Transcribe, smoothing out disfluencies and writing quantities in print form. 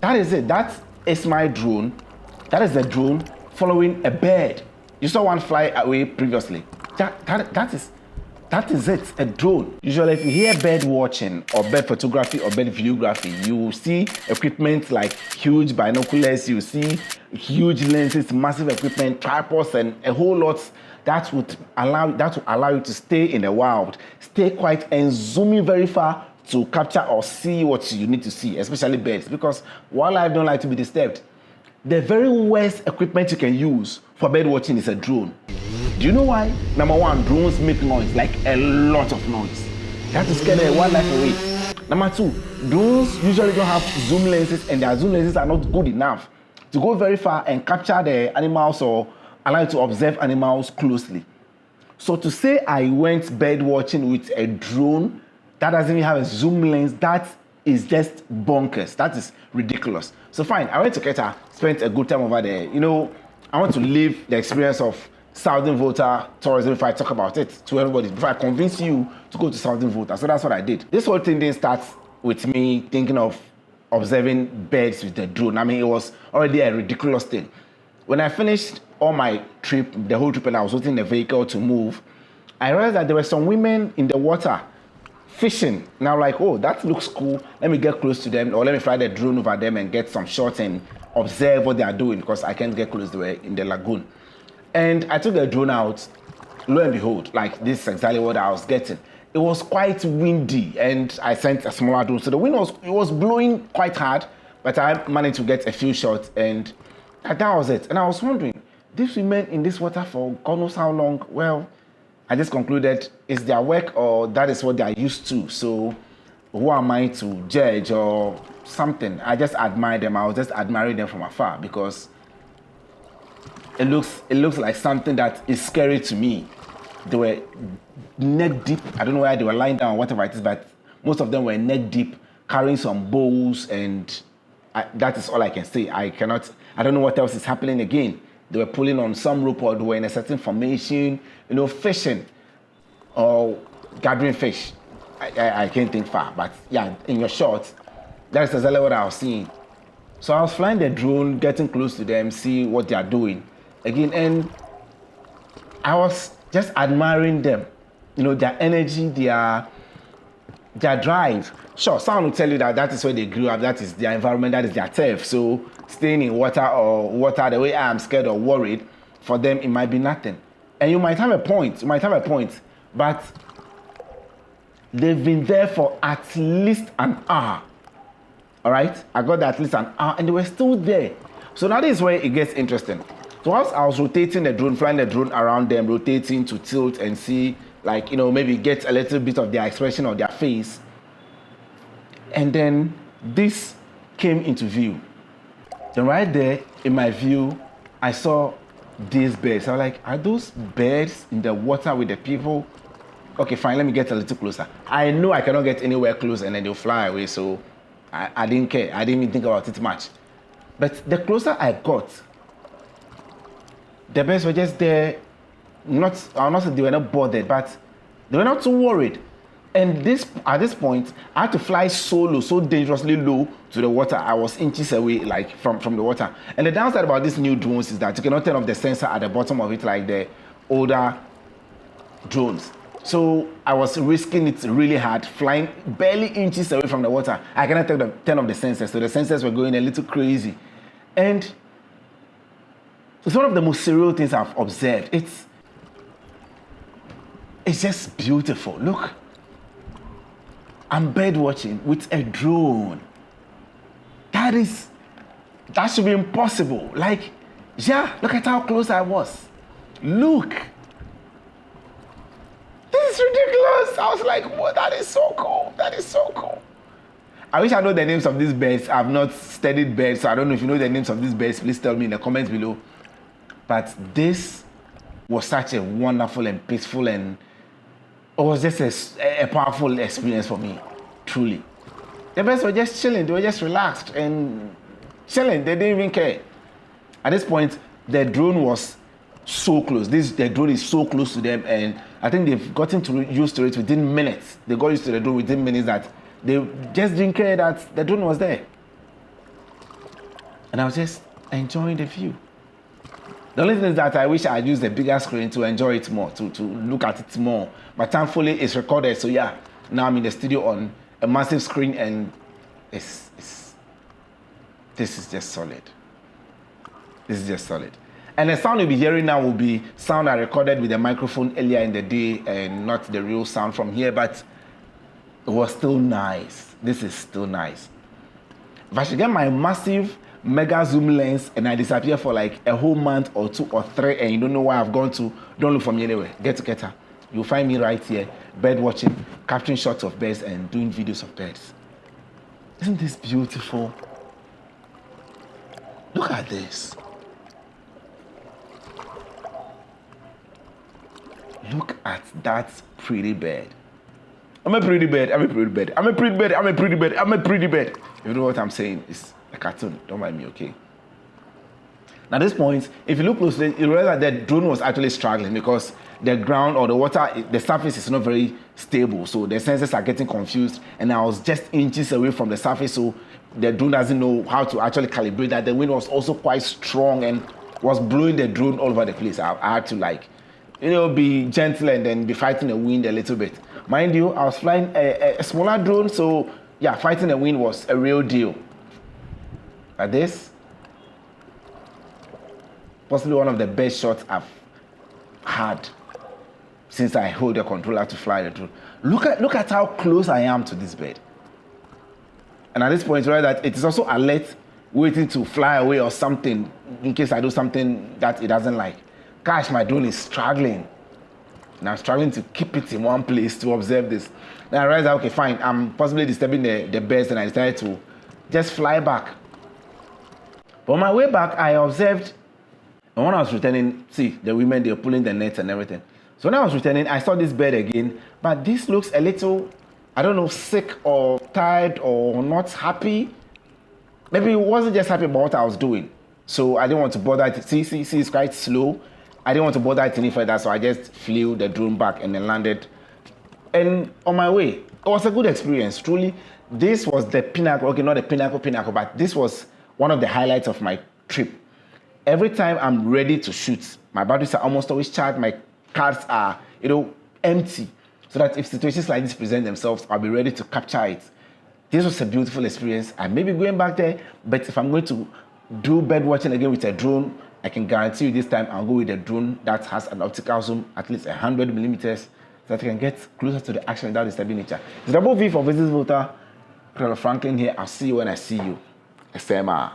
That is it. That is my drone. That is the drone following a bird. You saw one fly away previously. That is it, a drone. Usually if you hear bird watching or bird photography or bird videography, you see equipment like huge binoculars, you see huge lenses, massive equipment, tripods, and a whole lot that would allow you to stay in the wild, stay quiet and zoom in very far to capture or see what you need to see, especially birds, because wildlife don't like to be disturbed. The very worst equipment you can use for bird watching is a drone. Do you know why? Number one, drones make noise, like a lot of noise. That to scare the wildlife away. Number two, drones usually don't have zoom lenses, and their zoom lenses are not good enough to go very far and capture the animals or allow you to observe animals closely. So to say I went bird watching with a drone that doesn't even have a zoom lens, that is just bonkers. That is ridiculous. So fine, I went to Keta, spent a good time over there. You know, I want to live the experience of Southern Volta tourism if I talk about it to everybody, before I convince you to go to Southern Volta. So that's what I did. This whole thing didn't start with me thinking of observing birds with the drone. I mean, it was already a ridiculous thing. When I finished all my trip, the whole trip, and I was waiting in the vehicle to move, I realized that there were some women in the water fishing. Now, like, oh, that looks cool. Let me get close to them, or let me fly the drone over them and get some shots and observe what they are doing, because I can't get close. They were in the lagoon. And I took the drone out. Lo and behold, like, this is exactly what I was getting. It was quite windy, and I sent a smaller drone. So the wind was blowing quite hard, but I managed to get a few shots, and that was it. And I was wondering, these women in this water for God knows how long? Well, I just concluded it's their work, or that is what they are used to. So who am I to judge or something? I just admire them. I was just admiring them from afar, because it looks like something that is scary to me. They were neck deep. I don't know why they were lying down or whatever it is, but most of them were neck deep, carrying some bowls, and that is all I can say. I don't know what else is happening again. They were pulling on some rope, or they were in a certain formation, you know, fishing or gathering fish. I can't think far, but yeah, in your short, that's exactly what I was seeing. So I was flying the drone, getting close to them, see what they are doing again, and I was just admiring them, you know, their energy, their drive. Sure, someone will tell you that is where they grew up, that is their environment, that is their turf. So staying in water the way I am scared or worried, for them it might be nothing. And you might have a point, but they've been there for at least an hour. All right, I got that at least an hour, and they were still there. So that is where it gets interesting. So whilst I was rotating the drone, flying the drone around them, rotating to tilt and see, like, you know, maybe get a little bit of their expression or their face. And then this came into view. Then right there in my view, I saw these birds. I was like, are those birds in the water with the people? Okay, fine, let me get a little closer. I know I cannot get anywhere close and then they'll fly away, so I didn't care. I didn't even think about it much. But the closer I got, the birds were just there. I'll not say they were not bothered, but they were not too worried. And at this point, I had to fly so low, so dangerously low to the water. I was inches away, like from the water. And the downside about these new drones is that you cannot turn off the sensor at the bottom of it like the older drones. So I was risking it really hard, flying barely inches away from the water. I cannot turn off the sensors, so the sensors were going a little crazy. And it's one of the most surreal things I've observed. It's just beautiful. Look, I'm bird watching with a drone. That should be impossible. Like, yeah, look at how close I was. Look. This is ridiculous. I was like, whoa, that is so cool. That is so cool. I wish I know the names of these birds. I've not studied birds, so I don't know if you know the names of these birds. Please tell me in the comments below. But this was such a wonderful and peaceful, and it was just a powerful experience for me, truly. The birds were just chilling. They were just relaxed and chilling. They didn't even care. At this point, the drone was so close. The drone is so close to them, and I think they've gotten used to it within minutes. They got used to the drone within minutes that they just didn't care that the drone was there. And I was just enjoying the view. The only thing is that I wish I had used a bigger screen to enjoy it more, to look at it more. But thankfully, it's recorded. So yeah, now I'm in the studio on a massive screen, and this is just solid. This is just solid. And the sound you'll be hearing now will be sound I recorded with a microphone earlier in the day, and not the real sound from here, but it was still nice. This is still nice. If I should get my massive mega zoom lens and I disappear for like a whole month or 2 or 3 and you don't know where I've gone to, don't look for me anywhere. Get together. You'll find me right here, bird watching, capturing shots of birds and doing videos of birds. Isn't this beautiful? Look at this. Look at that pretty bird. I'm a pretty bird, I'm a pretty bird, I'm a pretty bird, I'm a pretty bird, I'm a pretty bird. If you know what I'm saying, it's a cartoon, don't mind me, okay? Now at this point, if you look closely, you realize that the drone was actually struggling because the ground or the water, the surface is not very stable, so the sensors are getting confused, and I was just inches away from the surface, so the drone doesn't know how to actually calibrate that. The wind was also quite strong and was blowing the drone all over the place. I had to be gentle and then be fighting the wind a little bit. Mind you, I was flying a smaller drone, so yeah, fighting the wind was a real deal. Like this, possibly one of the best shots I've had since I hold the controller to fly the drone. Look at how close I am to this bird. And at this point, you realize that it is also alert, waiting to fly away or something in case I do something that it doesn't like. Gosh, my drone is struggling. And I'm struggling to keep it in one place to observe this. Then I realized that, okay, fine, I'm possibly disturbing the birds, and I decided to just fly back. But on my way back, I observed, and when I was returning, see, the women, they were pulling the nets and everything. So when I was returning, I saw this bird again, but this looks a little, I don't know, sick or tired or not happy. Maybe it wasn't just happy about what I was doing. So I didn't want to bother it. See, it's quite slow. I didn't want to bother it any further, so I just flew the drone back and then landed. And on my way, it was a good experience. Truly, this was the pinnacle, okay, not the pinnacle, but this was one of the highlights of my trip. Every time I'm ready to shoot, my batteries are almost always charged, my cards are, empty, so that if situations like this present themselves, I'll be ready to capture it. This was a beautiful experience. I may be going back there, but if I'm going to do bird watching again with a drone, I can guarantee you this time I'll go with a drone that has an optical zoom, at least 100 millimeters, so that I can get closer to the action without disturbing nature. It's Double V for Business Volta. Franklin here. I'll see you when I see you. SMA.